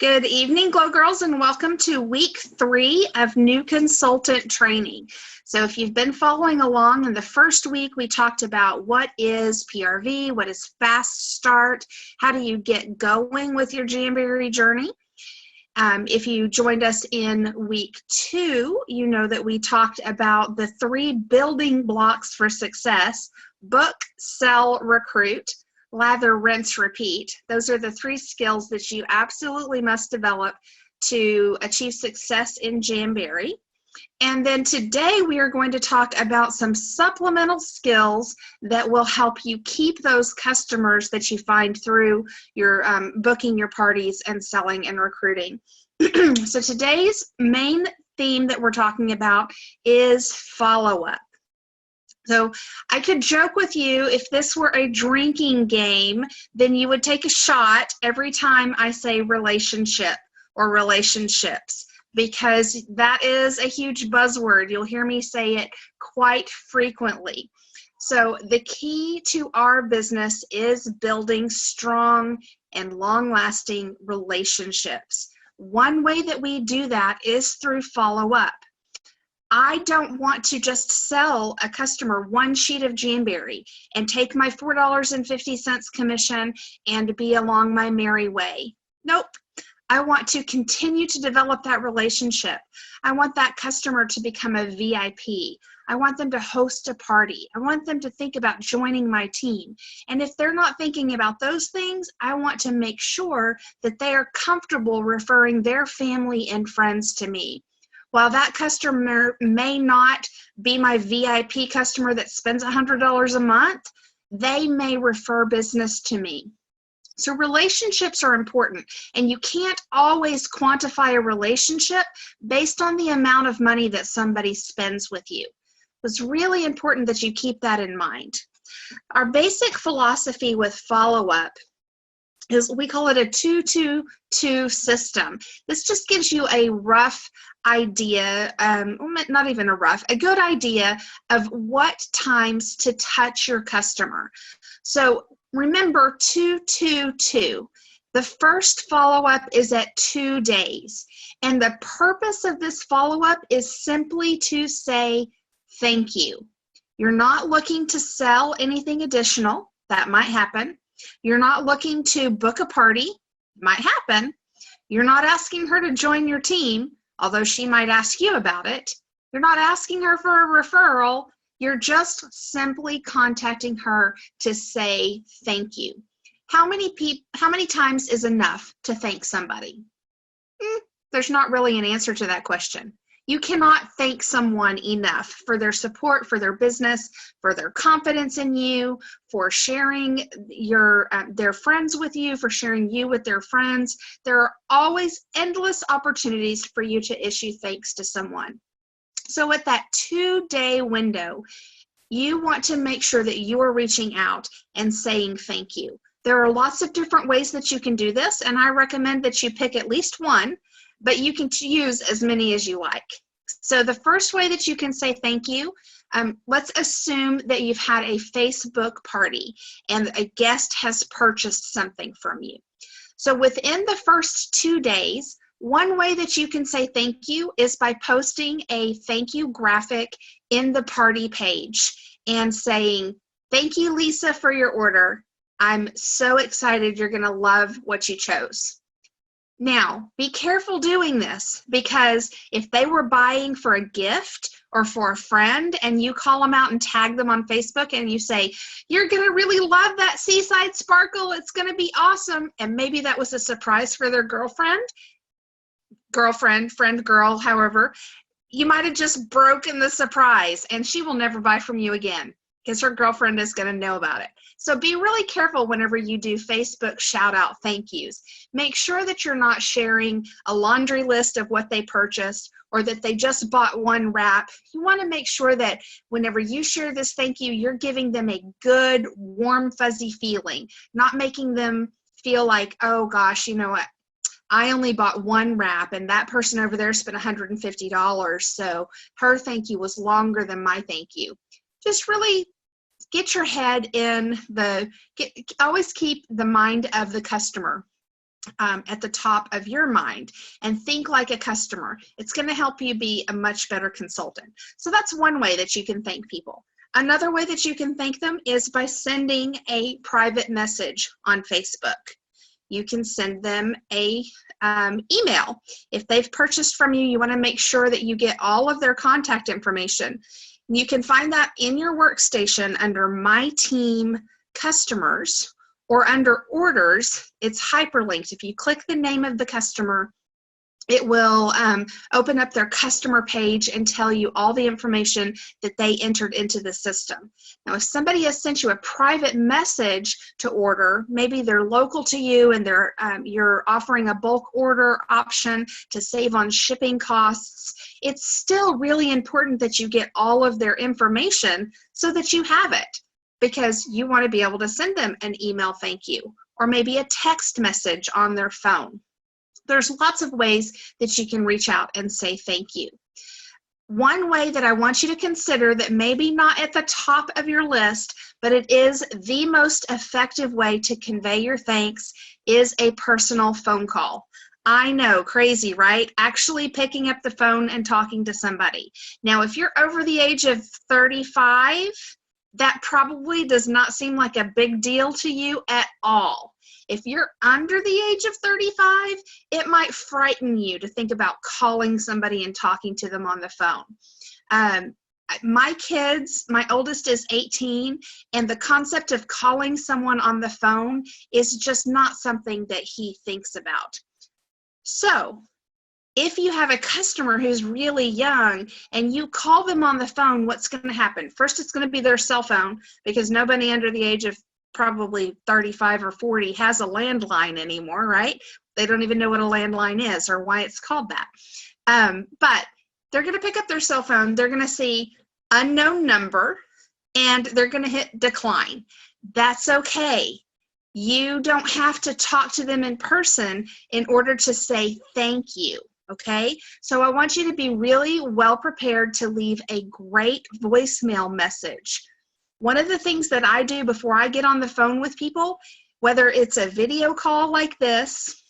Good evening, Glow Girls, and welcome to week 3 of new consultant training. So if you've been following along, in the first week we talked about what is PRV, what is fast start, how do you get going with your Jamberry journey. If you joined us in week 2, you know that we talked about the 3 building blocks for success: book, sell, recruit. Lather, rinse, repeat. Those are the 3 skills that you absolutely must develop to achieve success in Jamberry. And then today we are going to talk about some supplemental skills that will help you keep those customers that you find through your booking your parties and selling and recruiting. So today's main theme that we're talking about is follow-up. So I could joke with you, if this were a drinking game, then you would take a shot every time I say relationship or relationships, because that is a huge buzzword. You'll hear me say it quite frequently. So the key to our business is building strong and long-lasting relationships. One way that we do that is through follow-up. I don't want to just sell a customer one sheet of Jamberry and take my $4.50 commission and be along my merry way. Nope. I want to continue to develop that relationship. I want that customer to become a VIP. I want them to host a party. I want them to think about joining my team. And if they're not thinking about those things, I want to make sure that they are comfortable referring their family and friends to me. While that customer may not be my VIP customer that spends $100 a month, they may refer business to me. So relationships are important, and you can't always quantify a relationship based on the amount of money that somebody spends with you. It's really important that you keep that in mind. Our basic philosophy with follow-up is, we call it a 2-2-2 system. This just gives you a rough idea, not even a rough, a good idea of what times to touch your customer. So remember 2-2-2. The first follow-up is at 2 days. And the purpose of this follow-up is simply to say thank you. You're not looking to sell anything additional. That might happen. You're not looking to book a party. Might happen. You're not asking her to join your team, although she might ask you about it. You're not asking her for a referral. You're just simply contacting her to say thank you. How many times is enough to thank somebody? There's not really an answer to that question. You cannot thank someone enough for their support, for their business, for their confidence in you, for sharing their friends with you, for sharing you with their friends. There are always endless opportunities for you to issue thanks to someone. So at that 2-day window, you want to make sure that you are reaching out and saying thank you. There are lots of different ways that you can do this, and I recommend that you pick at least one, but you can use as many as you like. So the first way that you can say thank you, let's assume that you've had a Facebook party and a guest has purchased something from you. So within the first 2 days, one way that you can say thank you is by posting a thank you graphic in the party page and saying, "Thank you, Lisa, for your order. I'm so excited you're going to love what you chose." Now, be careful doing this, because if they were buying for a gift or for a friend and you call them out and tag them on Facebook and you say, "You're going to really love that seaside sparkle. It's going to be awesome." And maybe that was a surprise for their girlfriend, friend, girl, however, you might have just broken the surprise and she will never buy from you again because her girlfriend is going to know about it. So be really careful whenever you do Facebook shout out thank yous. Make sure that you're not sharing a laundry list of what they purchased or that they just bought one wrap. You want to make sure that whenever you share this thank you, you're giving them a good, warm, fuzzy feeling, not making them feel like, "Oh gosh, you know what? I only bought one wrap and that person over there spent $150, so her thank you was longer than my thank you." Just really get your head in always keep the mind of the customer. at the top of your mind and think like a customer. It's going to help you be a much better consultant. So that's one way that you can thank people. Another way that you can thank them is by sending a private message on Facebook. You can send them a email. If they've purchased from you, you want to make sure that you get all of their contact information. You can find that in your workstation under My Team Customers, or under Orders. It's hyperlinked. If you click the name of the customer, it will open up their customer page and tell you all the information that they entered into the system. Now, if somebody has sent you a private message to order, maybe they're local to you and you're offering a bulk order option to save on shipping costs, it's still really important that you get all of their information so that you have it, because you want to be able to send them an email thank you, or maybe a text message on their phone. There's lots of ways that you can reach out and say thank you. One way that I want you to consider that maybe not at the top of your list, but it is the most effective way to convey your thanks, is a personal phone call. I know, crazy, right? Actually picking up the phone and talking to somebody. Now, if you're over the age of 35, that probably does not seem like a big deal to you at all. If you're under the age of 35, it might frighten you to think about calling somebody and talking to them on the phone. My kids, my oldest is 18, and the concept of calling someone on the phone is just not something that he thinks about. So, if you have a customer who's really young and you call them on the phone, what's going to happen? First, it's going to be their cell phone, because nobody under the age of probably 35 or 40 has a landline anymore, right? They don't even know what a landline is or why it's called that. But they're going to pick up their cell phone, they're going to see unknown number, and they're going to hit decline. That's okay. You don't have to talk to them in person in order to say thank you. Okay, so I want you to be really well prepared to leave a great voicemail message. One of the things that I do before I get on the phone with people, whether it's a video call like this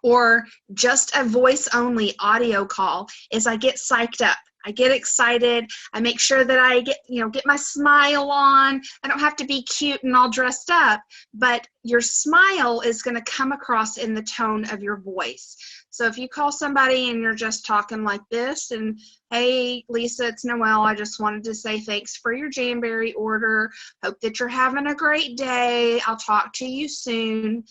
or just a voice-only audio call, is I get psyched up. I get excited. I make sure that I get my smile on. I don't have to be cute and all dressed up, but your smile is going to come across in the tone of your voice. So if you call somebody and you're just talking like this, and hey, Lisa, it's Noelle. I just wanted to say thanks for your Jamberry order. Hope that you're having a great day. I'll talk to you soon.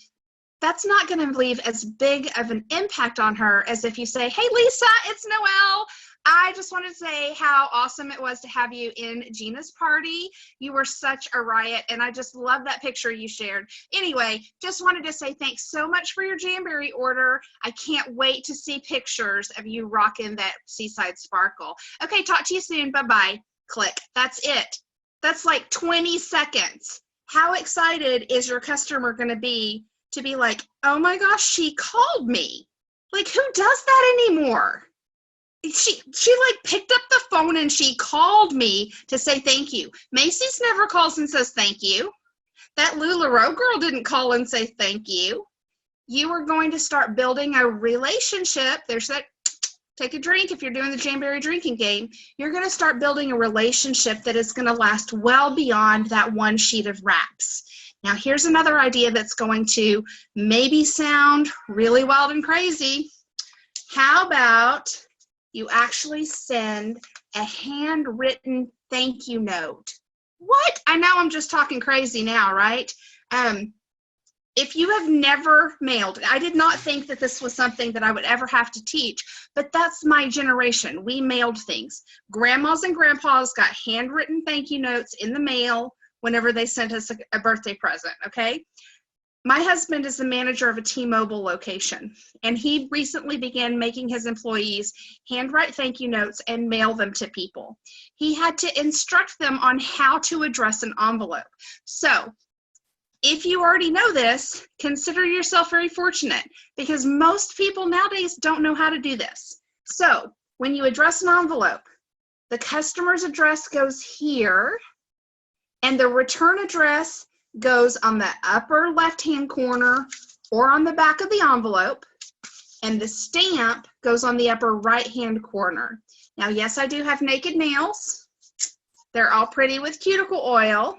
That's not going to leave as big of an impact on her as if you say, hey, Lisa, it's Noelle. I just wanted to say how awesome it was to have you in Gina's party. You were such a riot, and I just love that picture you shared. Anyway, just wanted to say thanks so much for your Jamberry order. I can't wait to see pictures of you rocking that Seaside Sparkle. Okay, talk to you soon. Bye-bye. Click. That's it. That's like 20 seconds. How excited is your customer going to be like, oh my gosh, she called me? Like, who does that anymore? She like picked up the phone and she called me to say thank you. Macy's never calls and says thank you. That LuLaRoe girl didn't call and say thank you. You are going to start building a relationship. There's that, take a drink if you're doing the Jamberry drinking game. You're going to start building a relationship that is going to last well beyond that one sheet of wraps. Now, here's another idea that's going to maybe sound really wild and crazy. How about you actually send a handwritten thank you note? What? I know I'm just talking crazy now, right? If you have never mailed, I did not think that this was something that I would ever have to teach, but that's my generation. We mailed things. Grandmas and grandpas got handwritten thank you notes in the mail whenever they sent us a birthday present, okay? My husband is the manager of a T-Mobile location, and he recently began making his employees handwrite thank you notes and mail them to people. He had to instruct them on how to address an envelope. So, if you already know this, consider yourself very fortunate, because most people nowadays don't know how to do this. So, when you address an envelope, the customer's address goes here, and the return address goes on the upper left-hand corner or on the back of the envelope, and the stamp goes on the upper right-hand corner. Now, yes, I do have naked nails. They're all pretty with cuticle oil.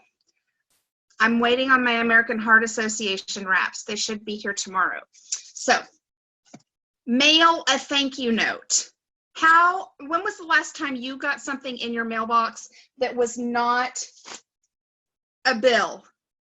I'm waiting on my American Heart Association wraps. They should be here tomorrow. So, mail a thank you note. When was the last time you got something in your mailbox that was not a bill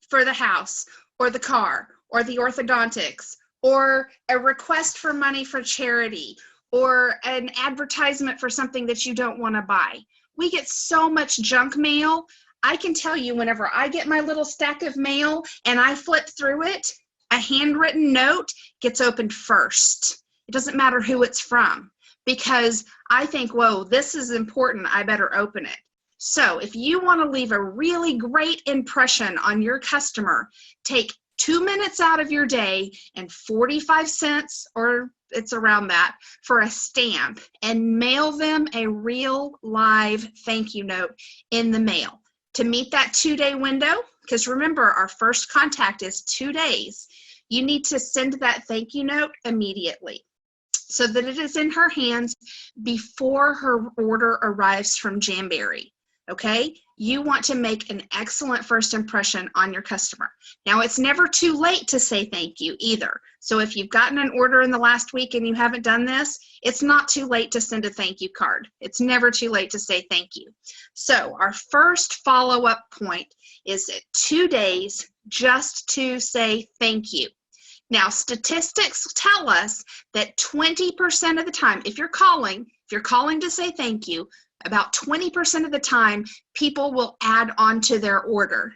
for the house or the car or the orthodontics or a request for money for charity or an advertisement for something that you don't want to buy? We get so much junk mail. I can tell you, whenever I get my little stack of mail and I flip through it, a handwritten note gets opened first. It doesn't matter who it's from, because I think, whoa, this is important, I better open it. So if you want to leave a really great impression on your customer, take 2 minutes out of your day and 45 cents, or it's around that, for a stamp, and mail them a real live thank you note in the mail. To meet that 2-day window, because remember, our first contact is 2 days, you need to send that thank you note immediately so that it is in her hands before her order arrives from Jamberry. Okay? You want to make an excellent first impression on your customer. Now, it's never too late to say thank you either. So if you've gotten an order in the last week and you haven't done this, it's not too late to send a thank you card. It's never too late to say thank you. So our first follow-up point is at 2 days just to say thank you. Now, statistics tell us that 20% of the time, if you're calling to say thank you, about 20% of the time, people will add on to their order.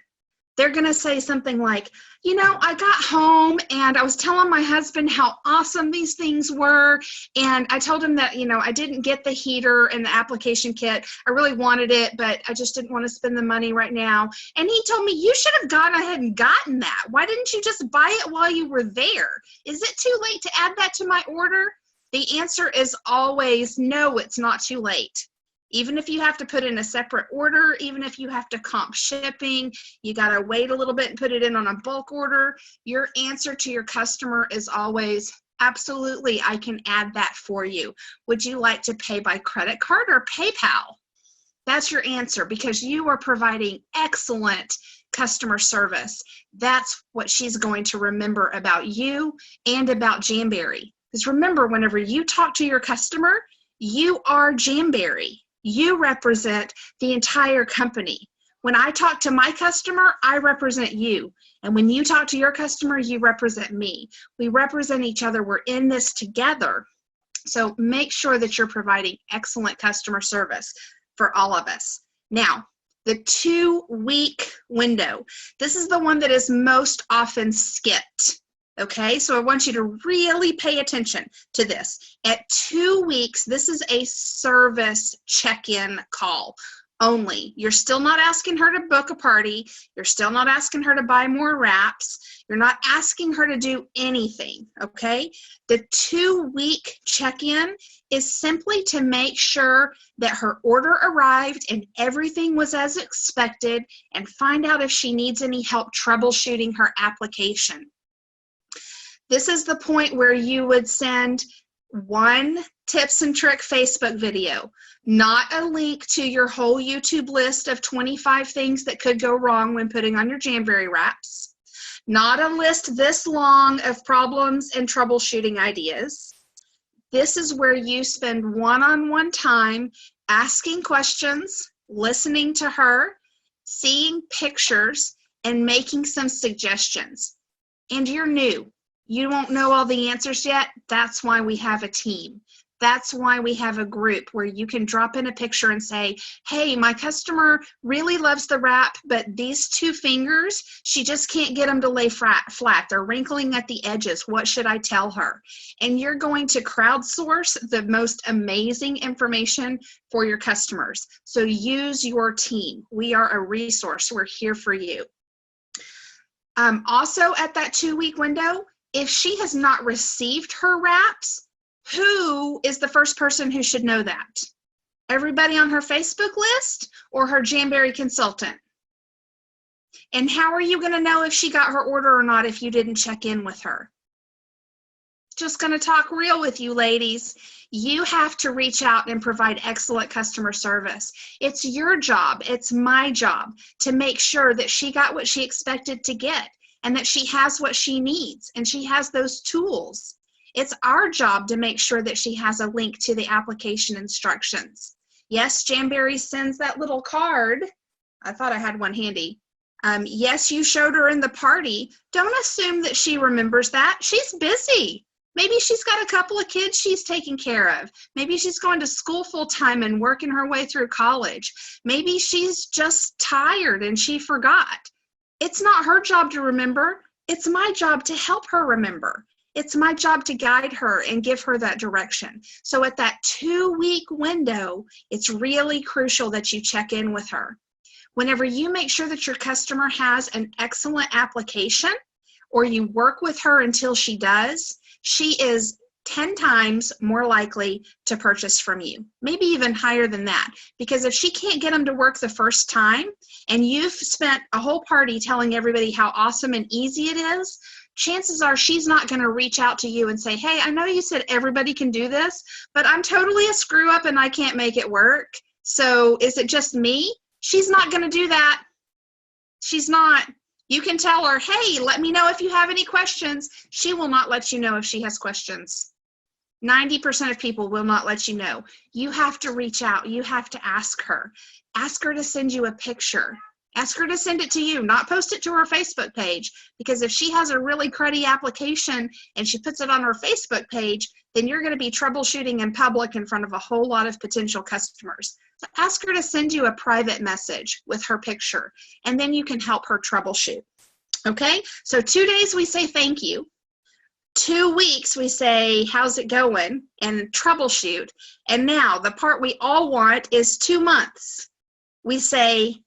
They're going to say something like, you know, I got home and I was telling my husband how awesome these things were. And I told him that, you know, I didn't get the heater and the application kit. I really wanted it, but I just didn't want to spend the money right now. And he told me, you should have gone ahead and gotten that. Why didn't you just buy it while you were there? Is it too late to add that to my order? The answer is always no, it's not too late. Even if you have to put in a separate order, even if you have to comp shipping, you got to wait a little bit and put it in on a bulk order, your answer to your customer is always, absolutely, I can add that for you. Would you like to pay by credit card or PayPal? That's your answer, because you are providing excellent customer service. That's what she's going to remember about you and about Jamberry. Because remember, whenever you talk to your customer, you are Jamberry. You represent the entire company. When I talk to my customer, I represent you. And when you talk to your customer, you represent me. We represent each other. We're in this together. So make sure that you're providing excellent customer service for all of us. Now, the 2-week window. This is the one that is most often skipped. Okay, so I want you to really pay attention to this. At 2 weeks, this is a service check-in call only. You're still not asking her to book a party. You're still not asking her to buy more wraps. You're not asking her to do anything, okay? The 2-week check-in is simply to make sure that her order arrived and everything was as expected, and find out if she needs any help troubleshooting her application. This is the point where you would send one tips and trick Facebook video, not a link to your whole YouTube list of 25 things that could go wrong when putting on your Jamberry wraps, not a list this long of problems and troubleshooting ideas. This is where you spend one-on-one time asking questions, listening to her, seeing pictures, and making some suggestions. And you're new. You won't know all the answers yet. That's why we have a team. That's why we have a group where you can drop in a picture and say, hey, my customer really loves the wrap, but these 2 fingers, she just can't get them to lay flat. They're wrinkling at the edges. What should I tell her? And you're going to crowdsource the most amazing information for your customers. So use your team. We are a resource. We're here for you. Also, at that 2-week window, if she has not received her wraps, who is the first person who should know that? Everybody on her Facebook list or her Jamberry consultant? And how are you going to know if she got her order or not if you didn't check in with her? just going to talk real with you, ladies. You have to reach out and provide excellent customer service. It's your job, it's my job to make sure that she got what she expected to get and that she has what she needs and she has those tools. It's our job to make sure that she has a link to the application instructions. Yes, Jamberry sends that little card. I thought I had one handy. Yes, you showed her in the party. Don't assume that she remembers that. She's busy. Maybe she's got a couple of kids she's taking care of. Maybe she's going to school full time and working her way through college. Maybe she's just tired and she forgot. It's not her job to remember. It's my job to help her remember. It's my job to guide her and give her that direction. So at that 2-week window, it's really crucial that you check in with her. Whenever you make sure that your customer has an excellent application or you work with her until she does, she is 10 times more likely to purchase from you, maybe even higher than that. Because if she can't get them to work the first time and you've spent a whole party telling everybody how awesome and easy it is, chances are she's not going to reach out to you and say, hey, I know you said everybody can do this, but I'm totally a screw up and I can't make it work. So is it just me? She's not going to do that. She's not. You can tell her, hey, let me know if you have any questions. She will not let you know if she has questions. 90% of people will not let you know. You have to reach out. You have to ask her. Ask her to send you a picture. Ask her to send it to you, not post it to her Facebook page, because if she has a really cruddy application and she puts it on her Facebook page, then you're going to be troubleshooting in public in front of a whole lot of potential customers. So ask her to send you a private message with her picture, and then you can help her troubleshoot. Okay, so 2 days we say thank you. 2 weeks we say how's it going and troubleshoot. And now the part we all want is 2 months. We say,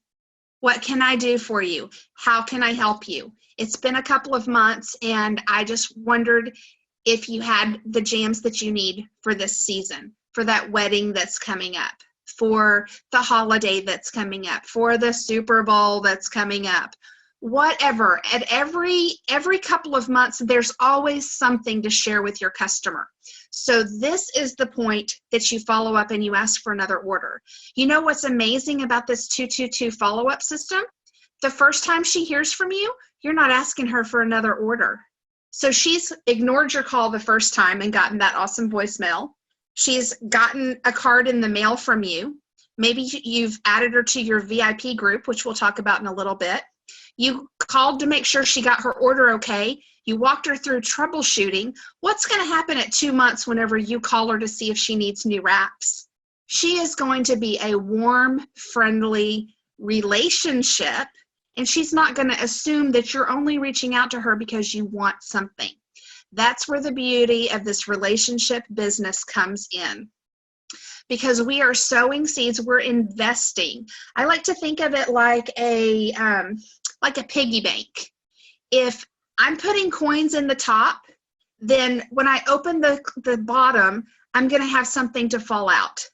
what can I do for you? How can I help you? It's been a couple of months and I just wondered if you had the jams that you need for this season, for that wedding that's coming up, for the holiday that's coming up, for the Super Bowl that's coming up. Whatever, at every couple of months, there's always something to share with your customer. So this is the point that you follow up and you ask for another order. You know what's amazing about this 222 follow-up system? The first time she hears from you, you're not asking her for another order. So she's ignored your call the first time and gotten that awesome voicemail. She's gotten a card in the mail from you. Maybe you've added her to your VIP group, which we'll talk about in a little bit. You called to make sure she got her order okay. You walked her through troubleshooting. What's going to happen at 2 months whenever you call her to see if she needs new wraps? She is going to be a warm, friendly relationship, and she's not going to assume that you're only reaching out to her because you want something. That's where the beauty of this relationship business comes in. Because we are sowing seeds, we're investing. I like to think of it like a piggy bank. If I'm putting coins in the top, then when I open the bottom, I'm going to have something to fall out.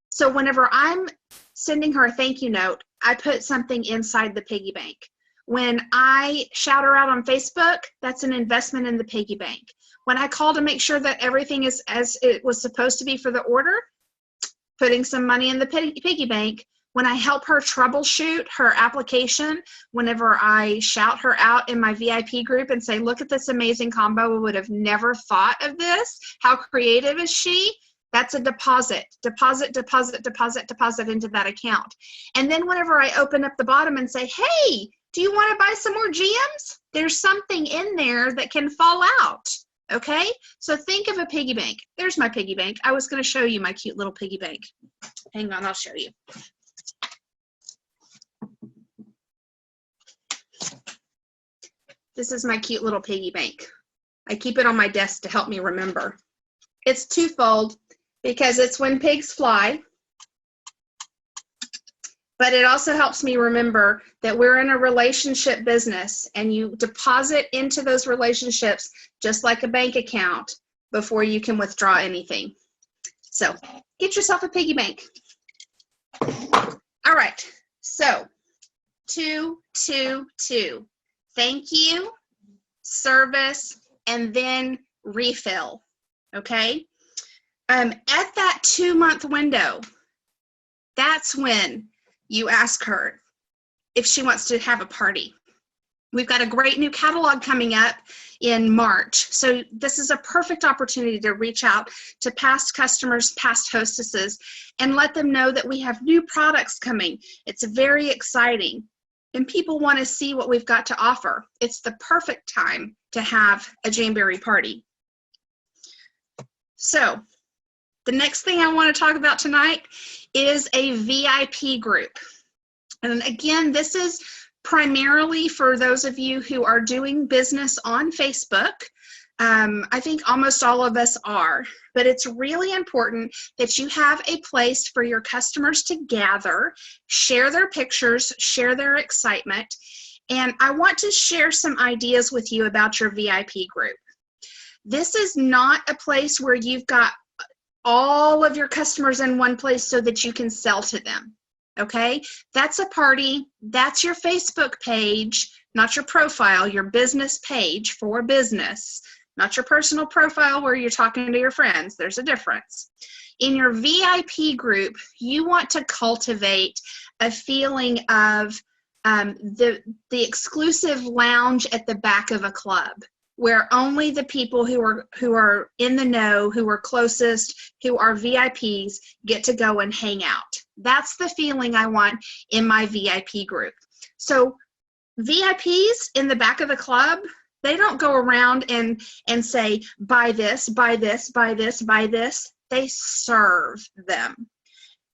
So whenever I'm sending her a thank you note, I put something inside the piggy bank. When I shout her out on Facebook, that's an investment in the piggy bank. When I call to make sure that everything is as it was supposed to be for the order, putting some money in the piggy bank. When I help her troubleshoot her application, whenever I shout her out in my VIP group and say, look at this amazing combo, we would have never thought of this. How creative is she? That's a deposit into that account. And then whenever I open up the bottom and say, hey, do you want to buy some more GMs? There's something in there that can fall out. Okay, so think of a piggy bank. There's my piggy bank. I was going to show you my cute little piggy bank. Hang on, I'll show you. This is my cute little piggy bank. I keep it on my desk to help me remember. It's twofold because it's when pigs fly, but it also helps me remember that we're in a relationship business and you deposit into those relationships just like a bank account before you can withdraw anything. So get yourself a piggy bank. All right, so 222. Thank you, service, and then refill. okay? At that 2-month window, that's when you ask her if she wants to have a party. We've got a great new catalog coming up in March. So this is a perfect opportunity to reach out to past customers, past hostesses, and let them know that we have new products coming. It's very exciting. And people want to see what we've got to offer. It's the perfect time to have a Jamberry party. So the next thing I want to talk about tonight is a VIP group. And again, this is primarily for those of you who are doing business on Facebook. I think almost all of us are, but it's really important that you have a place for your customers to gather, share their pictures, share their excitement. And I want to share some ideas with you about your VIP group. This is not a place where you've got all of your customers in one place so that you can sell to them. Okay, that's a party, that's your Facebook page, not your profile, your business page for business, not your personal profile where you're talking to your friends. There's a difference. In your VIP group, you want to cultivate a feeling of the exclusive lounge at the back of a club, where only the people who are in the know, who are closest, who are VIPs, get to go and hang out. That's the feeling I want in my VIP group. So VIPs in the back of the club, they don't go around and say, buy this, buy this, buy this, buy this. They serve them.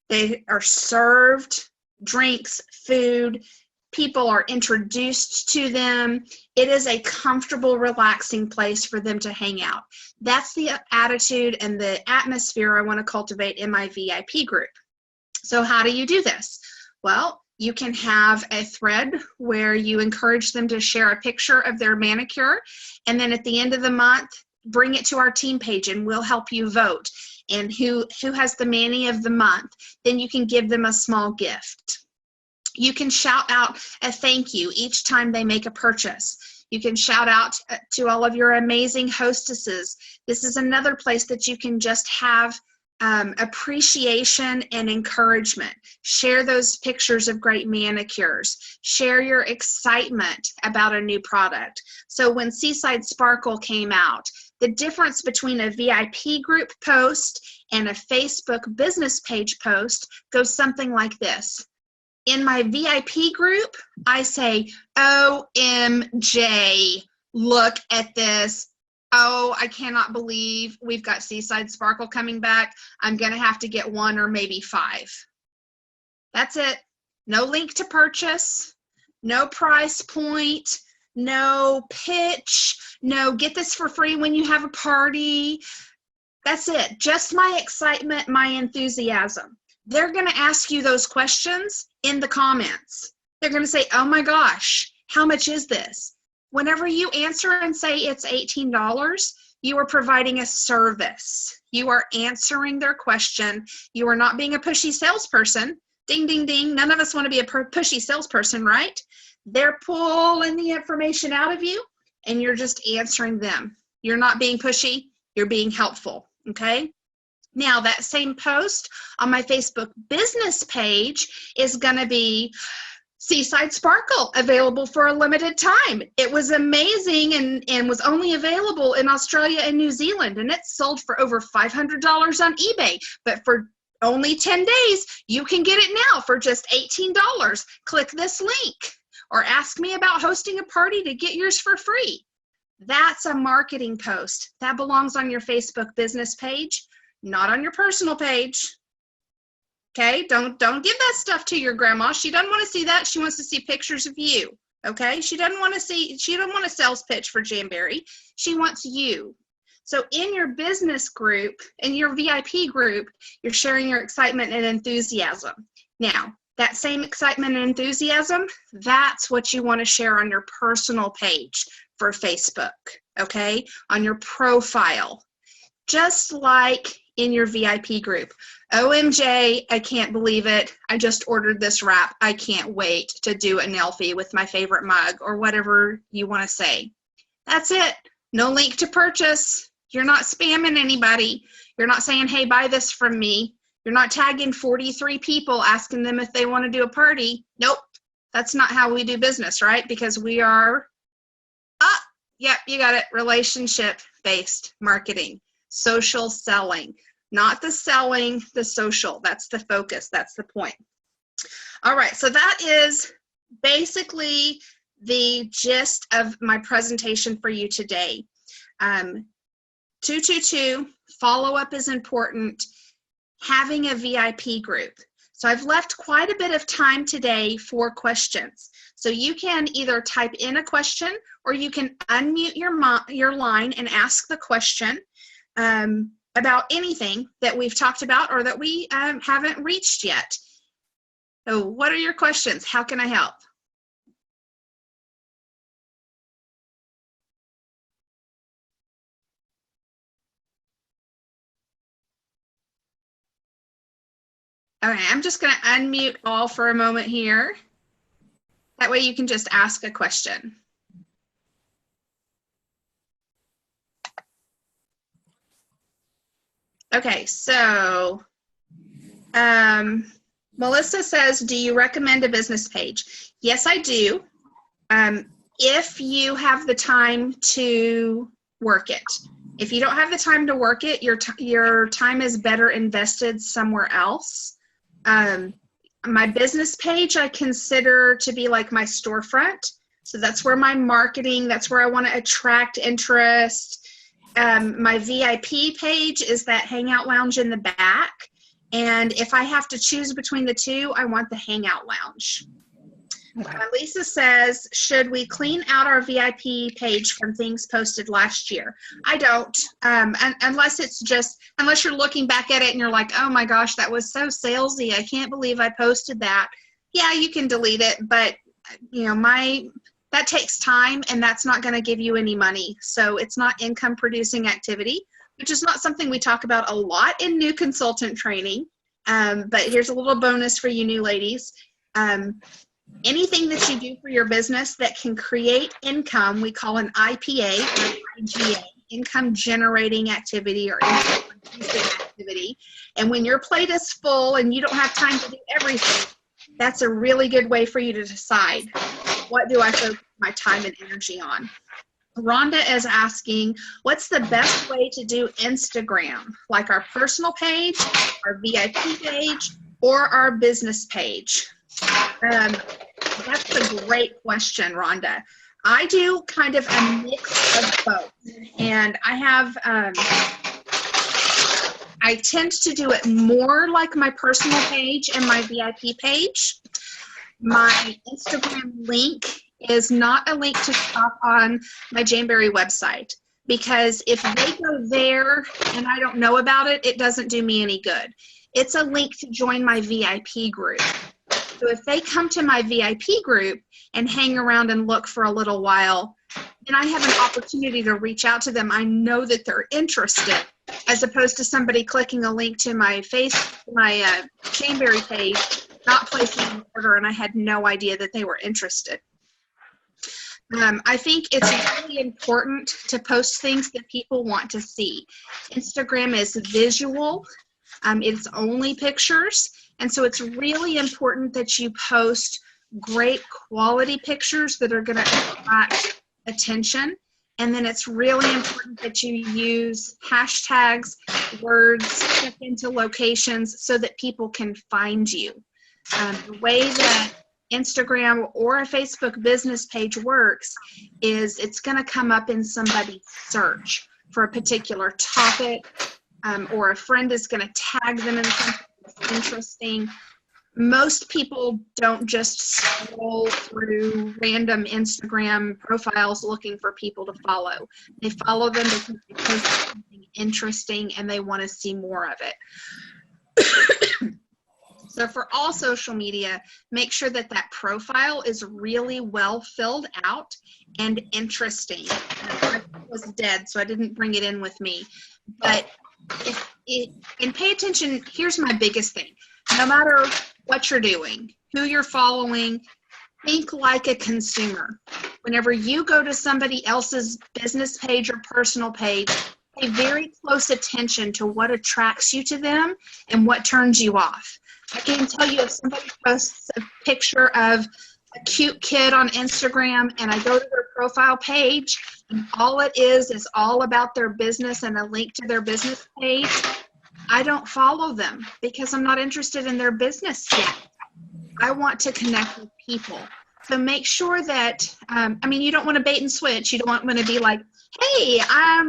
They are served drinks, food. People are introduced to them. It is a comfortable, relaxing place for them to hang out. That's the attitude and the atmosphere I want to cultivate in my VIP group. So how do you do this? Well, you can have a thread where you encourage them to share a picture of their manicure, and then at the end of the month, bring it to our team page and we'll help you vote. And who has the mani of the month, then you can give them a small gift. You can shout out a thank you each time they make a purchase. You can shout out to all of your amazing hostesses. This is another place that you can just have appreciation and encouragement. Share those pictures of great manicures. Share your excitement about a new product. So when Seaside Sparkle came out, the difference between a VIP group post and a Facebook business page post goes something like this. In my VIP group, I say, OMG, look at this. Oh, I cannot believe we've got Seaside Sparkle coming back. I'm going to have to get 1 or maybe 5. That's it. No link to purchase, no price point, no pitch, no get this for free when you have a party. That's it. Just my excitement, my enthusiasm. They're going to ask you those questions in the comments. They're going to say, oh my gosh, how much is this? Whenever you answer and say it's $18, you are providing a service. You are answering their question. You are not being a pushy salesperson. Ding, ding, ding. None of us want to be a pushy salesperson, right? They're pulling the information out of you and you're just answering them. You're not being pushy. You're being helpful, okay? Now, that same post on my Facebook business page is going to be Seaside Sparkle, available for a limited time. It was amazing and was only available in Australia and New Zealand, and it sold for over $500 on eBay. But for only 10 days, you can get it now for just $18. Click this link or ask me about hosting a party to get yours for free. That's a marketing post. That belongs on your Facebook business page, not on your personal page. Okay, don't give that stuff to your grandma. She doesn't want to see that. She wants to see pictures of you. Okay, she doesn't want a sales pitch for Jamberry. She wants you. So in your business group, in your VIP group, you're sharing your excitement and enthusiasm. Now, that same excitement and enthusiasm, that's what you want to share on your personal page for Facebook, okay, on your profile. Just like in your VIP group. OMJ, I can't believe it. I just ordered this wrap. I can't wait to do a Nelfie with my favorite mug or whatever you want to say. That's it. No link to purchase. You're not spamming anybody. You're not saying, hey, buy this from me. You're not tagging 43 people asking them if they want to do a party. Nope. That's not how we do business, right? Because we are, yep, you got it, relationship-based marketing, social selling, not the selling, the social. That's the focus. That's the point. All right, so that is basically the gist of my presentation for you today. 222, follow-up is important. Having a VIP group. So I've left quite a bit of time today for questions. So you can either type in a question or you can unmute your line and ask the question about anything that we've talked about or that we haven't reached yet. So what are your questions? How can I help? Okay, I'm just going to unmute all for a moment here. That way you can just ask a question. Okay, so Melissa says, do you recommend a business page? Yes, I do. If you have the time to work it. If you don't have the time to work it, your time is better invested somewhere else. My business page I consider to be like my storefront. So that's where my marketing, that's where I want to attract interest. My VIP page is that hangout lounge in the back. And if I have to choose between the two, I want the hangout lounge. Lisa says, should we clean out our VIP page from things posted last year? I don't, unless you're looking back at it and you're like, oh my gosh, that was so salesy. I can't believe I posted that. Yeah, you can delete it, but you know, that takes time and that's not going to give you any money. So it's not income producing activity, which is not something we talk about a lot in new consultant training. But here's a little bonus for you new ladies. Anything that you do for your business that can create income, we call an IPA or IGA, income generating activity or income producing activity. And when your plate is full and you don't have time to do everything, that's a really good way for you to decide, what do I focus my time and energy on? Rhonda is asking, what's the best way to do Instagram? Like our personal page, our VIP page, or our business page? That's a great question, Rhonda. I do kind of a mix of both. And I tend to do it more like my personal page and my VIP page. My Instagram link is not a link to shop on my Jamberry website, because if they go there and I don't know about it, it doesn't do me any good. It's a link to join my VIP group. So if they come to my VIP group and hang around and look for a little while, then I have an opportunity to reach out to them. I know that they're interested, as opposed to somebody clicking a link to my Jamberry page, not placing an order, and I had no idea that they were interested. I think it's really important to post things that people want to see. Instagram is visual. It's only pictures. And so it's really important that you post great quality pictures that are going to attract attention. And then it's really important that you use hashtags, words, check into locations so that people can find you. The way that Instagram or a Facebook business page works is it's going to come up in somebody's search for a particular topic, or a friend is going to tag them in something that's interesting. Most people don't just scroll through random Instagram profiles looking for people to follow. They follow them because they post something interesting and they want to see more of it. So for all social media, make sure that that profile is really well filled out and interesting. It was dead, so I didn't bring it in with me. But and pay attention, here's my biggest thing. No matter what you're doing, who you're following, think like a consumer. Whenever you go to somebody else's business page or personal page, pay very close attention to what attracts you to them and what turns you off. I can tell you if somebody posts a picture of a cute kid on Instagram and I go to their profile page and all it is all about their business and a link to their business page, I don't follow them because I'm not interested in their business yet. I want to connect with people. So make sure that, you don't want to bait and switch. You don't want to be like, hey,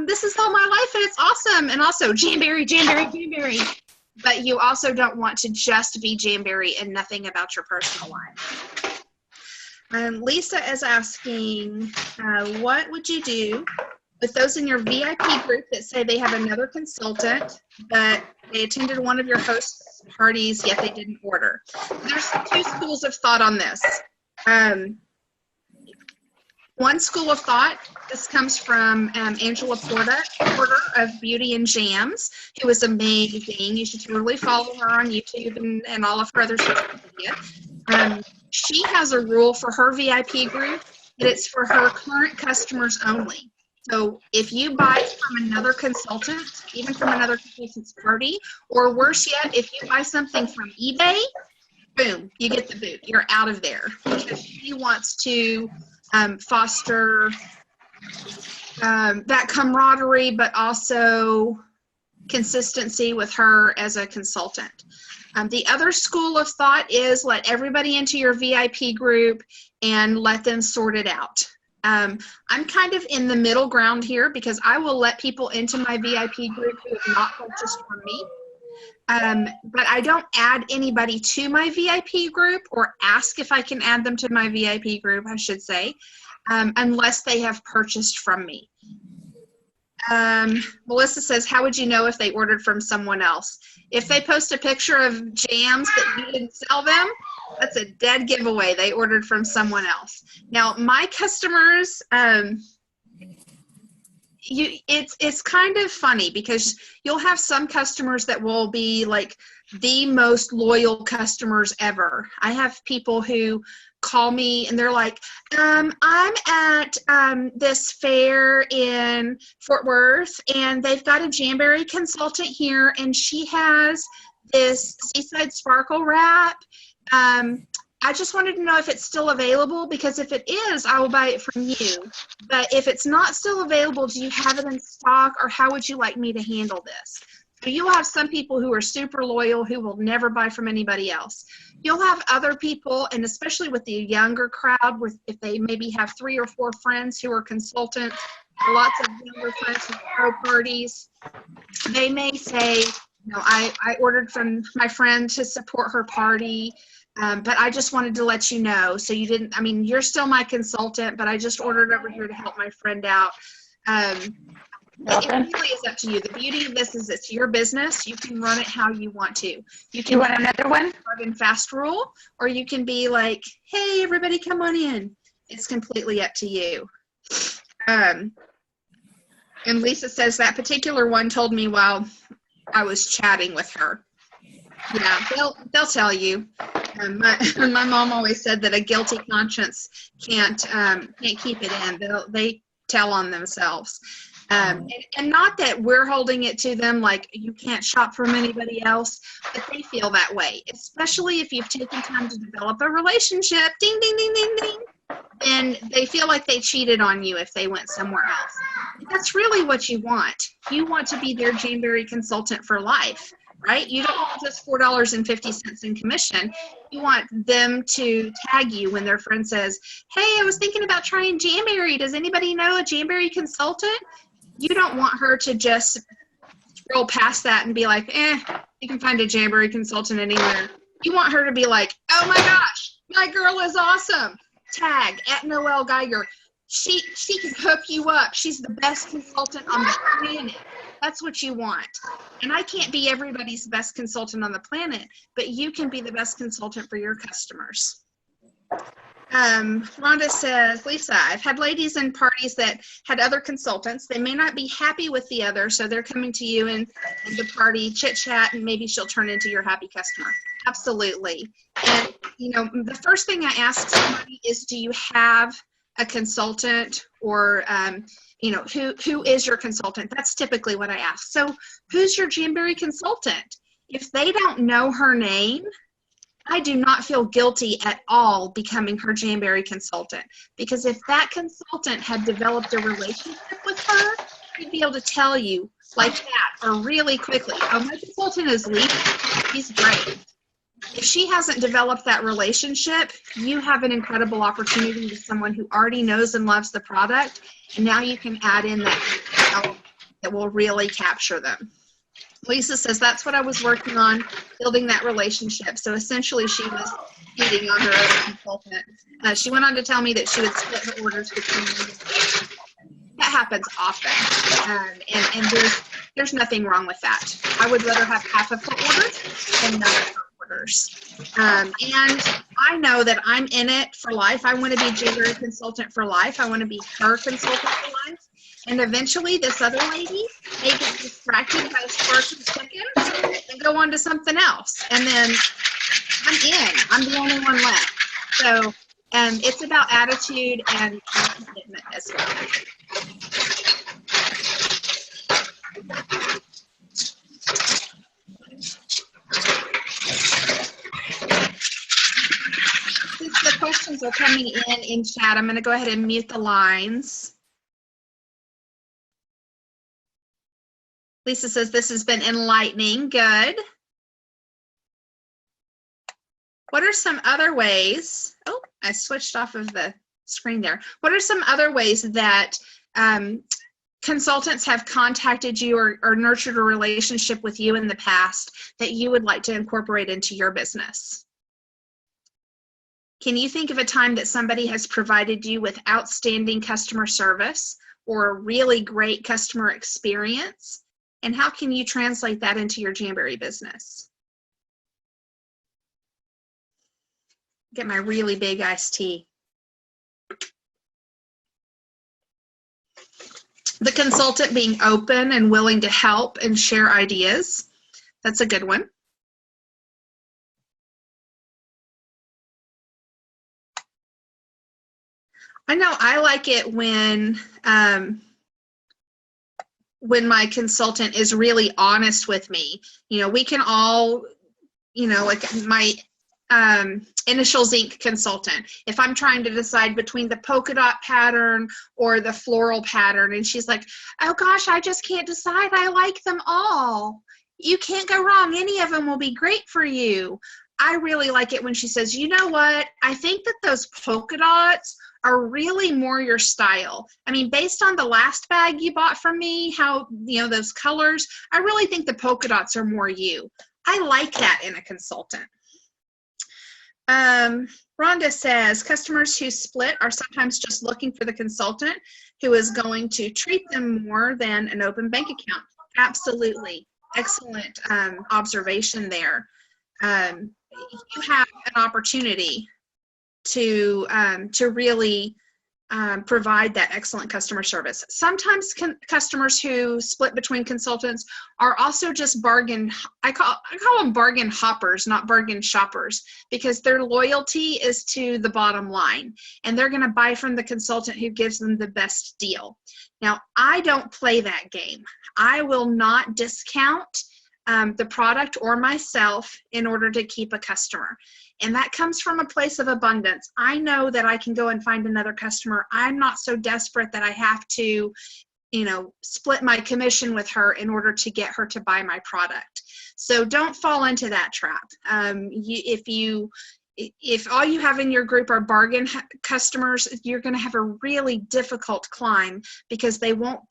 this is all my life and it's awesome. And also Jamberry, Jamberry, Jamberry. But you also don't want to just be Jamberry and nothing about your personal life. Lisa is asking, what would you do with those in your VIP group that say they have another consultant, but they attended one of your hosts' parties, yet they didn't order? There's two schools of thought on this. One school of thought, this comes from Angela Porter of Beauty and Jams, who is amazing. You should totally follow her on YouTube and all of her other social media. She has a rule for her VIP group that it's for her current customers only. So if you buy from another consultant, even from another consultant's party, or worse yet, if you buy something from eBay, boom, you get the boot. You're out of there because she wants to foster that camaraderie, but also consistency with her as a consultant. The other school of thought is let everybody into your VIP group and let them sort it out. I'm kind of in the middle ground here because I will let people into my VIP group who have not purchased from me. But I don't add anybody to my VIP group or ask if I can add them to my VIP group, I should say, unless they have purchased from me. Melissa says, how would you know if they ordered from someone else? If they post a picture of jams that you didn't sell them, that's a dead giveaway. They ordered from someone else. Now, my customers, it's kind of funny because you'll have some customers that will be like the most loyal customers ever. I have people who call me and they're like, I'm at this fair in Fort Worth and they've got a Jamberry consultant here and she has this Seaside Sparkle wrap. I just wanted to know if it's still available because if it is, I will buy it from you. But if it's not still available, do you have it in stock or how would you like me to handle this? So you'll have some people who are super loyal who will never buy from anybody else. You'll have other people, and especially with the younger crowd, if they maybe have 3 or 4 friends who are consultants, or lots of younger friends who throw parties, they may say, I ordered from my friend to support her party, but I just wanted to let you know. So you didn't, you're still my consultant, but I just ordered over here to help my friend out. It really is up to you. The beauty of this is it's your business. You can run it how you want to. You want another one? Hard and fast rule, or you can be like, hey, everybody come on in. It's completely up to you. And Lisa says that particular one told me while I was chatting with her. Yeah, they'll tell you. My mom always said that a guilty conscience can't keep it in. They tell on themselves. And not that we're holding it to them like you can't shop from anybody else, but they feel that way, especially if you've taken time to develop a relationship, ding, ding, ding, ding, ding, and they feel like they cheated on you if they went somewhere else. That's really what you want. You want to be their Jamberry consultant for life, right? You don't want just $4.50 in commission. You want them to tag you when their friend says, hey, I was thinking about trying Jamberry. Does anybody know a Jamberry consultant? You don't want her to just scroll past that and be like, you can find a Jamberry consultant anywhere. You want her to be like, oh my gosh, my girl is awesome. Tag at Noelle Geiger. She can hook you up. She's the best consultant on the planet. That's what you want. And I can't be everybody's best consultant on the planet, but you can be the best consultant for your customers. Rhonda says, Lisa, I've had ladies in parties that had other consultants. They may not be happy with the other, so they're coming to you and the party chit-chat, and maybe she'll turn into your happy customer. Absolutely. And, the first thing I ask somebody is, do you have a consultant, or you know, who is your consultant? That's typically what I ask. So who's your Jamberry consultant? If they don't know her name, I do not feel guilty at all becoming her Jamberry consultant, because if that consultant had developed a relationship with her, she'd be able to tell you like that, or really quickly, oh, my consultant is leaving, he's great. If she hasn't developed that relationship, you have an incredible opportunity with someone who already knows and loves the product, and now you can add in that element that will really capture them. Lisa says, that's what I was working on, building that relationship. So essentially she was cheating on her other consultant. She went on to tell me that she would split her orders between them. That happens often. And there's nothing wrong with that. I would rather have half of her orders than none of her orders. And I know that I'm in it for life. I want to be Jamberry consultant for life. I want to be her consultant for life. And eventually this other lady may get distracted by sparks and chickens and go on to something else. And then I'm in. I'm the only one left. So it's about attitude and commitment as well. Since the questions are coming in chat, I'm going to go ahead and mute the lines. Lisa says, this has been enlightening. Good. What are some other ways? Oh, I switched off of the screen there. What are some other ways that consultants have contacted you or nurtured a relationship with you in the past that you would like to incorporate into your business? Can you think of a time that somebody has provided you with outstanding customer service or a really great customer experience? And how can you translate that into your Jamberry business? Get my really big iced tea. The consultant being open and willing to help and share ideas. That's a good one. I know I like it when my consultant is really honest with me. You know, we can all, you know, like my Initials Inc. consultant, if I'm trying to decide between the polka dot pattern or the floral pattern, and she's like, oh gosh, I just can't decide. I like them all. You can't go wrong. Any of them will be great for you. I really like it when she says, you know what, I think that those polka dots are really more your style. I mean, based on the last bag you bought from me, how, you know, those colors, I really think the polka dots are more you. I like that in a consultant. Rhonda says, customers who split are sometimes just looking for the consultant who is going to treat them more than an open bank account. Absolutely. Excellent observation there. You have an opportunity to really provide that excellent customer service. Sometimes customers who split between consultants are also just bargain. I call them bargain hoppers, not bargain shoppers, because their loyalty is to the bottom line, and they're going to buy from the consultant who gives them the best deal. Now, I don't play that game. I will not discount the product or myself in order to keep a customer. And that comes from a place of abundance. I know that I can go and find another customer. I'm not so desperate that I have to, you know, split my commission with her in order to get her to buy my product. So don't fall into that trap. If all you have in your group are bargain customers, you're going to have a really difficult climb, because they won't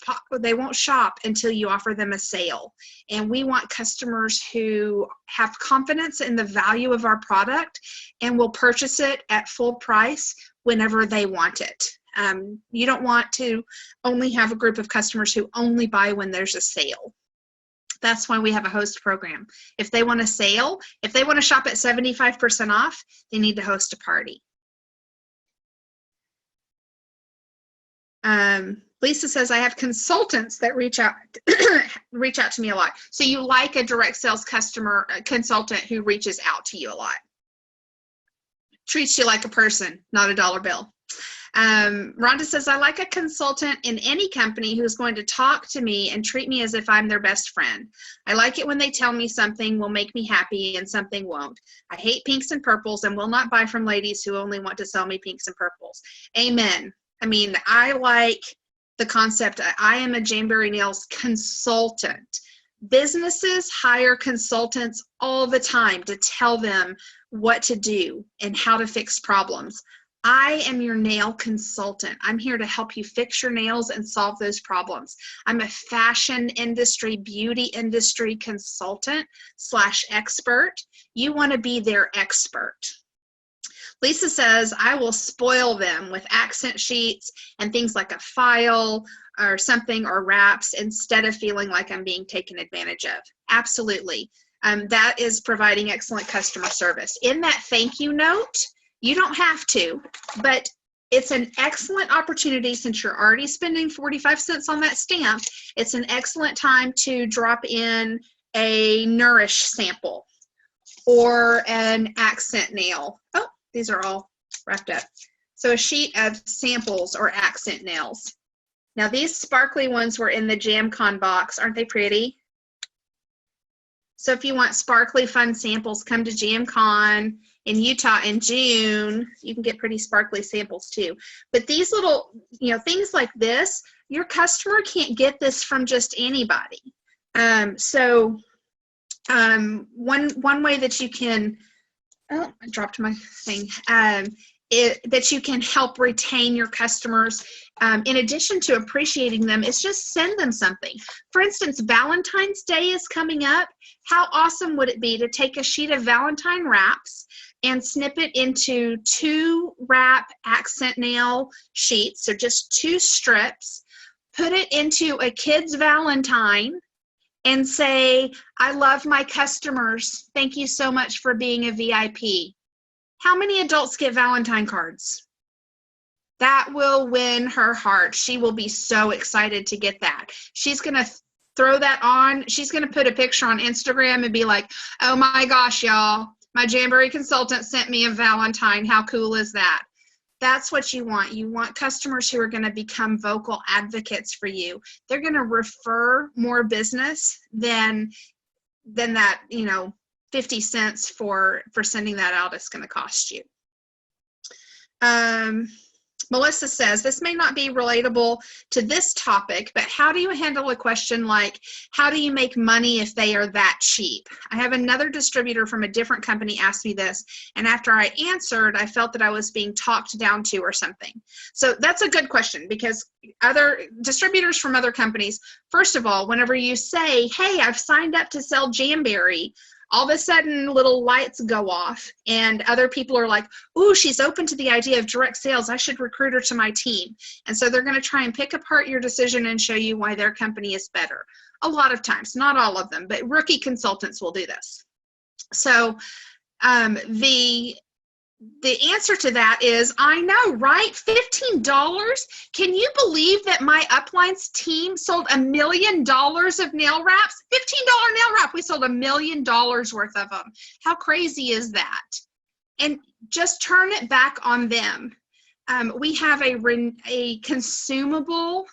shop until you offer them a sale. And we want customers who have confidence in the value of our product and will purchase it at full price whenever they want it. You don't want to only have a group of customers who only buy when there's a sale. That's why we have a host program. If they want a sale, if they want to shop at 75% off, they need to host a party. Lisa says, I have consultants that reach out to me a lot. So you like a direct sales customer consultant who reaches out to you a lot. Treats you like a person, not a dollar bill. Rhonda says, I like a consultant in any company who's going to talk to me and treat me as if I'm their best friend. I like it when they tell me something will make me happy and something won't. I hate pinks and purples and will not buy from ladies who only want to sell me pinks and purples. Amen. I mean, I like the concept. I am a Jamberry Nails consultant. Businesses hire consultants all the time to tell them what to do and how to fix problems. I am your nail consultant. I'm here to help you fix your nails and solve those problems. I'm a fashion industry, beauty industry consultant / expert. You want to be their expert. Lisa says, I will spoil them with accent sheets and things like a file or something or wraps instead of feeling like I'm being taken advantage of. Absolutely. That is providing excellent customer service. In that thank you note, you don't have to, but it's an excellent opportunity since you're already spending 45 cents on that stamp. It's an excellent time to drop in a Nourish sample or an accent nail. Oh, these are all wrapped up. So a sheet of samples or accent nails. Now these sparkly ones were in the JamCon box. Aren't they pretty? So if you want sparkly fun samples, come to JamCon in Utah in June. You can get pretty sparkly samples too. But these little, things like this, your customer can't get this from just anybody. One way that you can, oh, I dropped my thing. That you can help retain your customers, in addition to appreciating them, is just send them something. For instance, Valentine's Day is coming up. How awesome would it be to take a sheet of Valentine wraps and snip it into 2 wrap accent nail sheets, so just 2 strips, put it into a kid's Valentine, and say, I love my customers. Thank you so much for being a VIP. How many adults get Valentine cards? That will win her heart. She will be so excited to get that. She's going to throw that on. She's going to put a picture on Instagram and be like, oh my gosh, y'all, my Jamberry consultant sent me a Valentine. How cool is that? That's what you want. You want customers who are going to become vocal advocates for you. They're going to refer more business than that, 50 cents for sending that out is going to cost you. Melissa says, this may not be relatable to this topic, but how do you handle a question like, how do you make money if they are that cheap? I have another distributor from a different company ask me this, and after I answered, I felt that I was being talked down to or something. So that's a good question, because other distributors from other companies, first of all, whenever you say, hey, I've signed up to sell Jamberry, all of a sudden little lights go off and other people are like, ooh, she's open to the idea of direct sales. I should recruit her to my team. And so they're going to try and pick apart your decision and show you why their company is better. A lot of times, not all of them, but rookie consultants will do this. So the answer to that is, I know, right? $15? Can you believe that my uplines team sold $1 million of nail wraps? $15 nail wrap. We sold $1 million worth of them. How crazy is that? And just turn it back on them. We have a consumable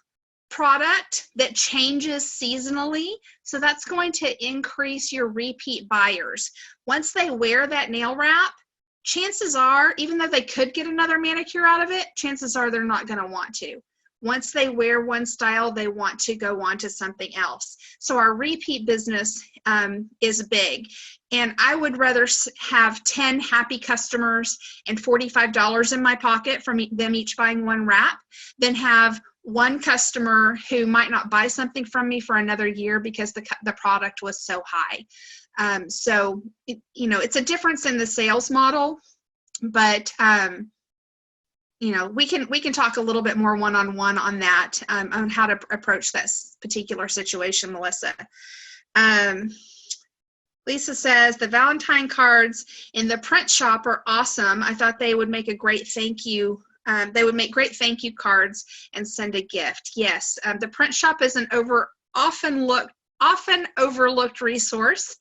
product that changes seasonally. So that's going to increase your repeat buyers. Once they wear that nail wrap, chances are, even though they could get another manicure out of it, chances are they're not going to want to. Once they wear one style, they want to go on to something else. So our repeat business is big. And I would rather have 10 happy customers and $45 in my pocket from them each buying one wrap than have one customer who might not buy something from me for another year because the product was so high. It's a difference in the sales model, but we can talk a little bit more one-on-one on that, on how to approach that particular situation, Melissa. Lisa says, the Valentine cards in the print shop are awesome. I thought they would make a great thank you. They would make great thank you cards and send a gift. Yes, the print shop is an often overlooked resource.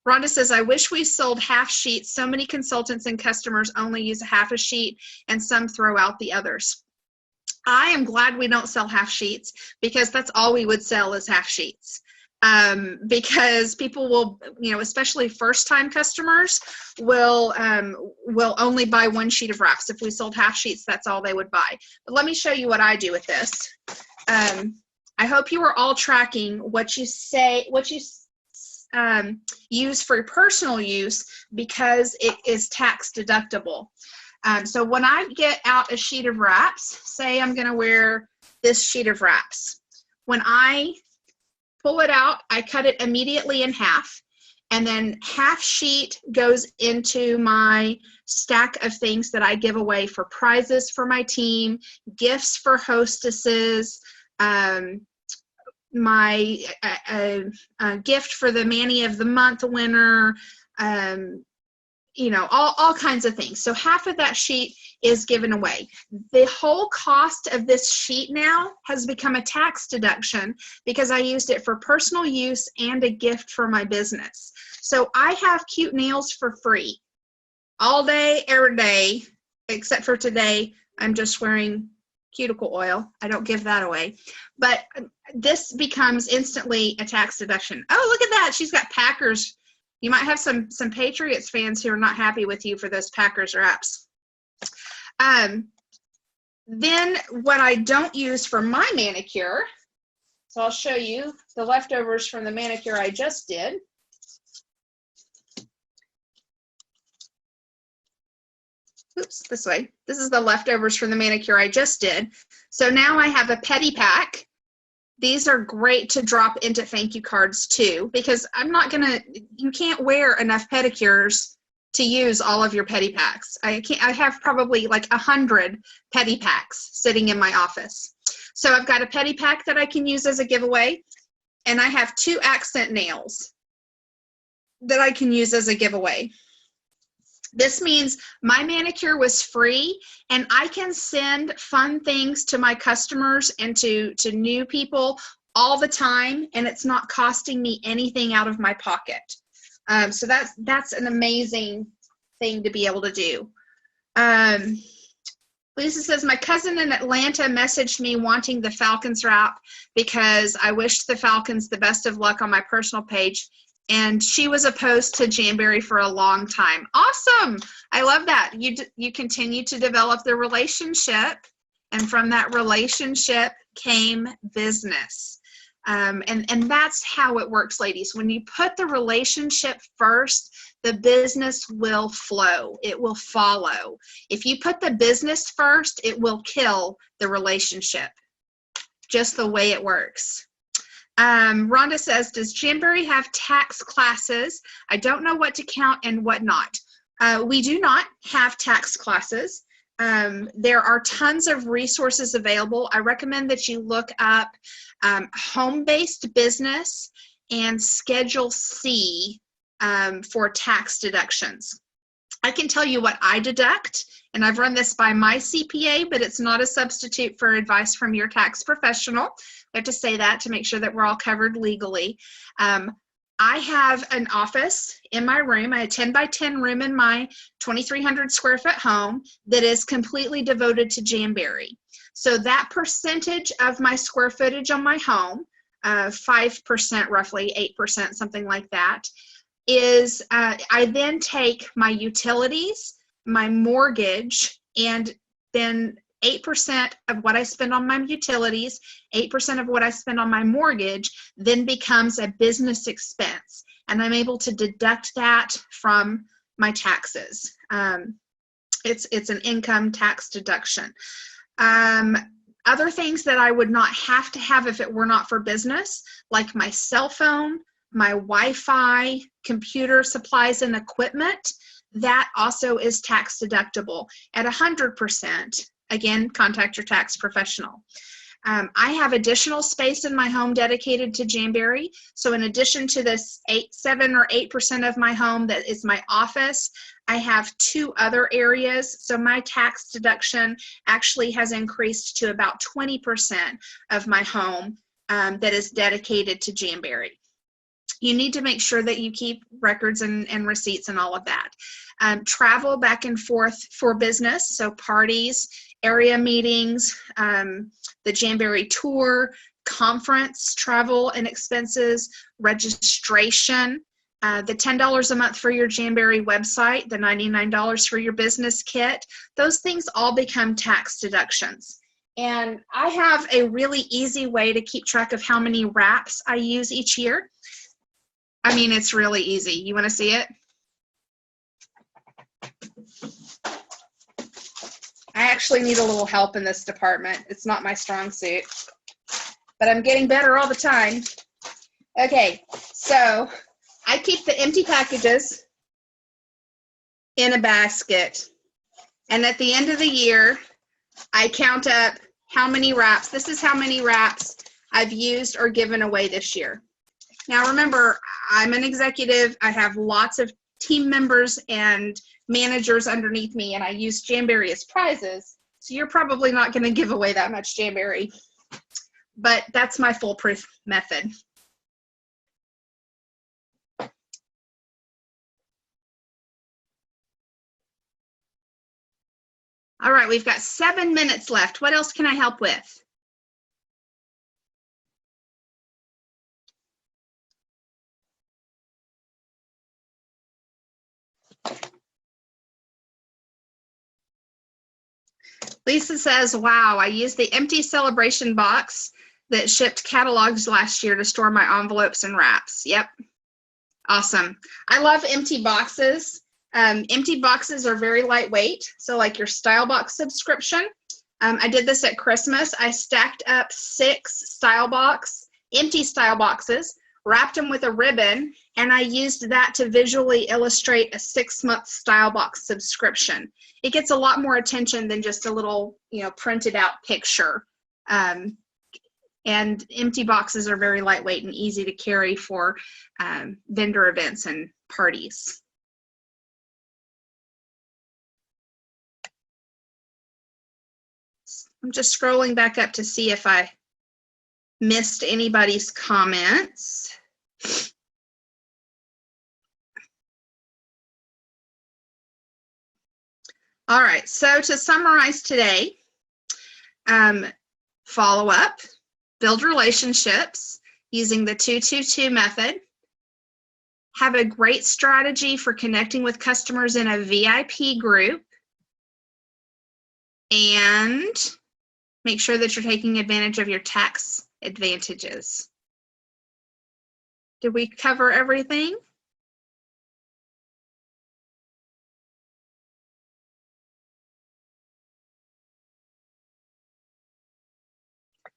Rhonda says, I wish we sold half sheets. So many consultants and customers only use a half a sheet and some throw out the others. I am glad we don't sell half sheets, because that's all we would sell is half sheets. Because people will, especially first-time customers will only buy one sheet of wraps. If we sold half sheets, that's all they would buy. But let me show you what I do with this. I hope you are all tracking what you use for personal use, because it is tax deductible. So when I get out a sheet of wraps, say I'm going to wear this sheet of wraps. When I pull it out, I cut it immediately in half, and then half sheet goes into my stack of things that I give away for prizes for my team, gifts for hostesses, my gift for the Manny of the Month winner, all kinds of things. So half of that sheet is given away. The whole cost of this sheet now has become a tax deduction, because I used it for personal use and a gift for my business. So I have cute nails for free all day, every day, except for today. I'm just wearing cuticle oil. I don't give that away. But this becomes instantly a tax deduction. Oh, look at that. She's got Packers. You might have some Patriots fans who are not happy with you for those Packers wraps. Then what I don't use for my manicure, so I'll show you the leftovers from the manicure I just did. Oops, this way. This is the leftovers from the manicure I just did. So now I have a pedi pack. These are great to drop into thank you cards too, because you can't wear enough pedicures to use all of your pedi packs. I have probably like 100 pedi packs sitting in my office. So I've got a pedi pack that I can use as a giveaway, and I have 2 accent nails that I can use as a giveaway. This means my manicure was free, and I can send fun things to my customers and to new people all the time, and it's not costing me anything out of my pocket. So that's an amazing thing to be able to do. Lisa says, my cousin in Atlanta messaged me wanting the Falcons wrap because I wished the Falcons the best of luck on my personal page, and she was opposed to Jamberry for a long time. Awesome. I love that. You continue to develop the relationship, and from that relationship came business. And that's how it works, ladies. When you put the relationship first, the business will flow. It will follow. If you put the business first, it will kill the relationship. Just the way it works. Rhonda says, does Jamberry have tax classes? I don't know what to count and what not. We do not have tax classes. There are tons of resources available. I recommend that you look up home-based business and Schedule C for tax deductions. I can tell you what I deduct, and I've run this by my CPA, but it's not a substitute for advice from your tax professional. I have to say that to make sure that we're all covered legally. I have an office in my room. I have a 10 by 10 room in my 2,300 square foot home that is completely devoted to Jamberry. So that percentage of my square footage on my home, 5% roughly, 8%, something like that, is I then take my utilities, my mortgage, and then 8% of what I spend on my utilities, 8% of what I spend on my mortgage, then becomes a business expense. And I'm able to deduct that from my taxes. It's an income tax deduction. Other things that I would not have to have if it were not for business, like my cell phone, my Wi-Fi, computer supplies and equipment, that also is tax deductible at 100%. Again, contact your tax professional. I have additional space in my home dedicated to Jamberry. So in addition to this 7 or 8% of my home that is my office, I have 2 other areas. So my tax deduction actually has increased to about 20% of my home that is dedicated to Jamberry. You need to make sure that you keep records and receipts and all of that. Travel back and forth for business, so parties, area meetings, the Jamberry tour, conference travel and expenses, registration, the $10 a month for your Jamberry website, the $99 for your business kit. Those things all become tax deductions. And I have a really easy way to keep track of how many wraps I use each year. I mean, it's really easy. You want to see it? I actually need a little help in this department. It's not my strong suit, but I'm getting better all the time. Okay, so I keep the empty packages in a basket, and at the end of the year, I count up how many wraps. This is how many wraps I've used or given away this year. Now remember, I'm an executive. I have lots of team members and managers underneath me, and I use Jamberry as prizes. So you're probably not going to give away that much Jamberry, but that's my foolproof method. All right, we've got 7 minutes left. What else can I help with? Lisa says, wow, I used the empty celebration box that shipped catalogs last year to store my envelopes and wraps. Yep. Awesome. I love empty boxes. Empty boxes are very lightweight. So like your Style Box subscription. I did this at Christmas. I stacked up 6 empty Style Boxes, wrapped them with a ribbon, and I used that to visually illustrate a 6-month Style Box subscription. It gets a lot more attention than just a little, printed out picture. And empty boxes are very lightweight and easy to carry for vendor events and parties. I'm just scrolling back up to see if I missed anybody's comments. All right, so to summarize today, follow up, build relationships using the 2-2-2 method, have a great strategy for connecting with customers in a VIP group, and make sure that you're taking advantage of your tax advantages. Did we cover everything?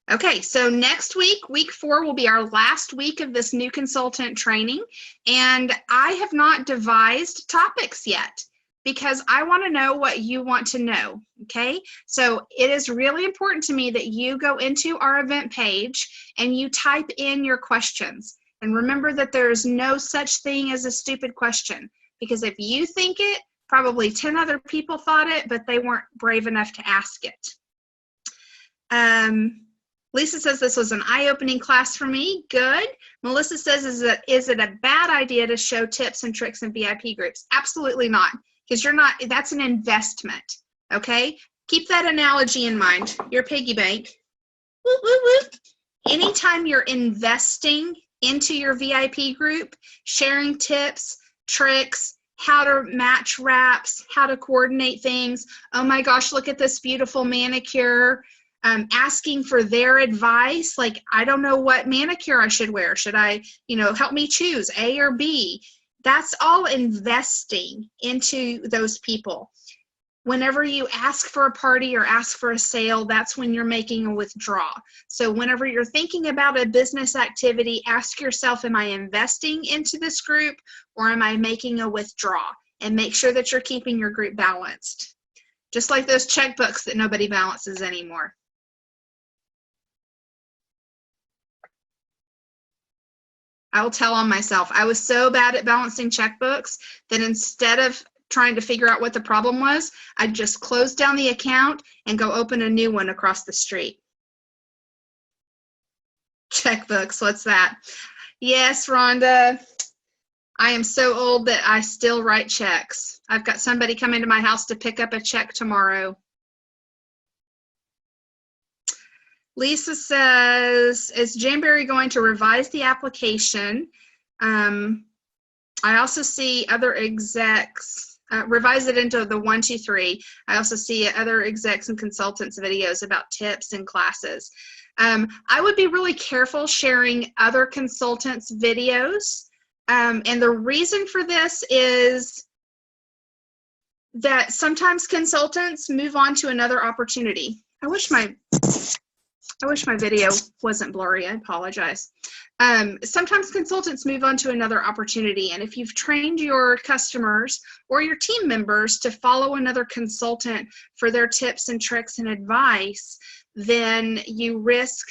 Okay, so next week, week 4, will be our last week of this new consultant training, and I have not devised topics yet because I want to know what you want to know, okay? So it is really important to me that you go into our event page and you type in your questions. And remember that there's no such thing as a stupid question, because if you think it, probably 10 other people thought it, but they weren't brave enough to ask it. Lisa says this was an eye-opening class for me. Good. Melissa says, is it a bad idea to show tips and tricks in VIP groups? Absolutely not, because that's an investment, okay? Keep that analogy in mind, your piggy bank. Whoop, whoop, whoop. Anytime you're investing into your VIP group, sharing tips, tricks, how to match wraps, how to coordinate things. Oh my gosh, look at this beautiful manicure. Asking for their advice, like, I don't know what manicure I should wear. Should I, help me choose A or B? That's all investing into those people. Whenever you ask for a party or ask for a sale, that's when you're making a withdrawal. So whenever you're thinking about a business activity, ask yourself, am I investing into this group or am I making a withdrawal? And make sure that you're keeping your group balanced. Just like those checkbooks that nobody balances anymore. I will tell on myself. I was so bad at balancing checkbooks that instead of trying to figure out what the problem was, I'd just close down the account and go open a new one across the street. Checkbooks, what's that? Yes, Rhonda. I am so old that I still write checks. I've got somebody coming to my house to pick up a check tomorrow. Lisa says, is Jamberry going to revise the application? I also see other execs revise it into the 1, 2, 3. I also see other execs and consultants videos about tips and classes. I would be really careful sharing other consultants' videos. And the reason for this is that sometimes consultants move on to another opportunity. I wish my video wasn't blurry. I apologize. Sometimes consultants move on to another opportunity, and if you've trained your customers or your team members to follow another consultant for their tips and tricks and advice, then you risk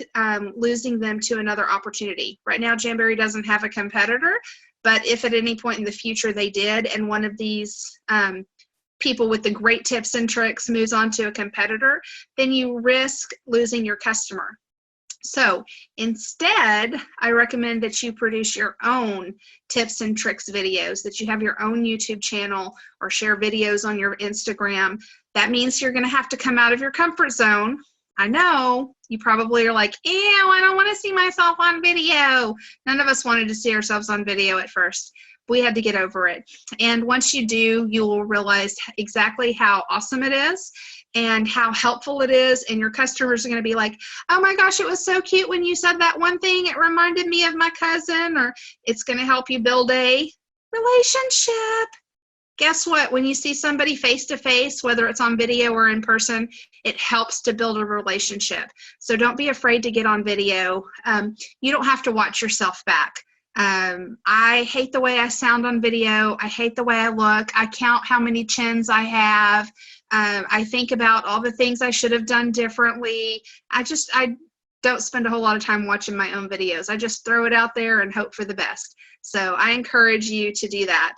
losing them to another opportunity. Right now, Jamberry doesn't have a competitor, but if at any point in the future they did, and one of these people with the great tips and tricks moves on to a competitor, then you risk losing your customer. So instead, I recommend that you produce your own tips and tricks videos, that you have your own YouTube channel or share videos on your Instagram. That means you're going to have to come out of your comfort zone. I know you probably are like, ew, I don't want to see myself on video. None of us wanted to see ourselves on video at first. We had to get over it. And once you do, you will realize exactly how awesome it is and how helpful it is. And your customers are going to be like, oh my gosh, it was so cute when you said that one thing. It reminded me of my cousin. Or it's going to help you build a relationship. Guess what? When you see somebody face to face, whether it's on video or in person, it helps to build a relationship. So don't be afraid to get on video. You don't have to watch yourself back. I hate the way I sound on video. I hate the way I look. I count how many chins I have. I think about all the things I should have done differently. I don't spend a whole lot of time watching my own videos. I just throw it out there and hope for the best. So I encourage you to do that.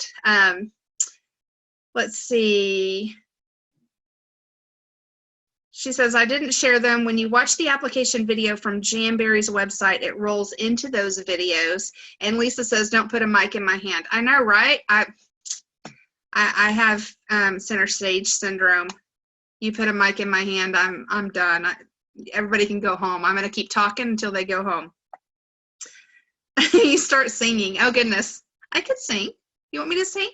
Let's see. She says, I didn't share them. When you watch the application video from Jamberry's website, it rolls into those videos. And Lisa says, don't put a mic in my hand. I know, right? I have center stage syndrome. You put a mic in my hand, I'm done. Everybody can go home. I'm going to keep talking until they go home. You start singing. Oh, goodness. I could sing. You want me to sing?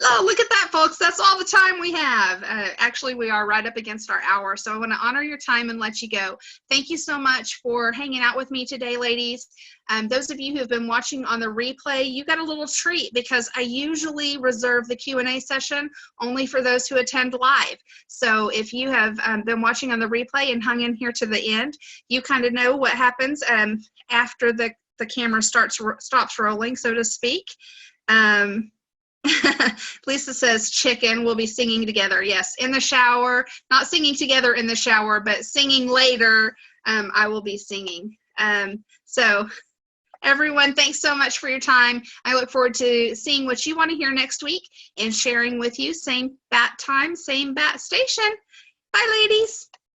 Oh, look at that, folks. That's all the time we have. Actually, we are right up against our hour, so I want to honor your time and let you go. Thank you so much for hanging out with me today, ladies. Those of you who have been watching on the replay, you got a little treat because I usually reserve the Q&A session only for those who attend live. So if you have been watching on the replay and hung in here to the end, you kind of know what happens after the camera stops rolling, so to speak. Lisa says chicken. We'll be singing together. Yes, in the shower. Not singing together in the shower, but singing later. I will be singing. So everyone, thanks so much for your time. I look forward to seeing what you want to hear next week and sharing with you. Same bat time, same bat station. Bye, ladies.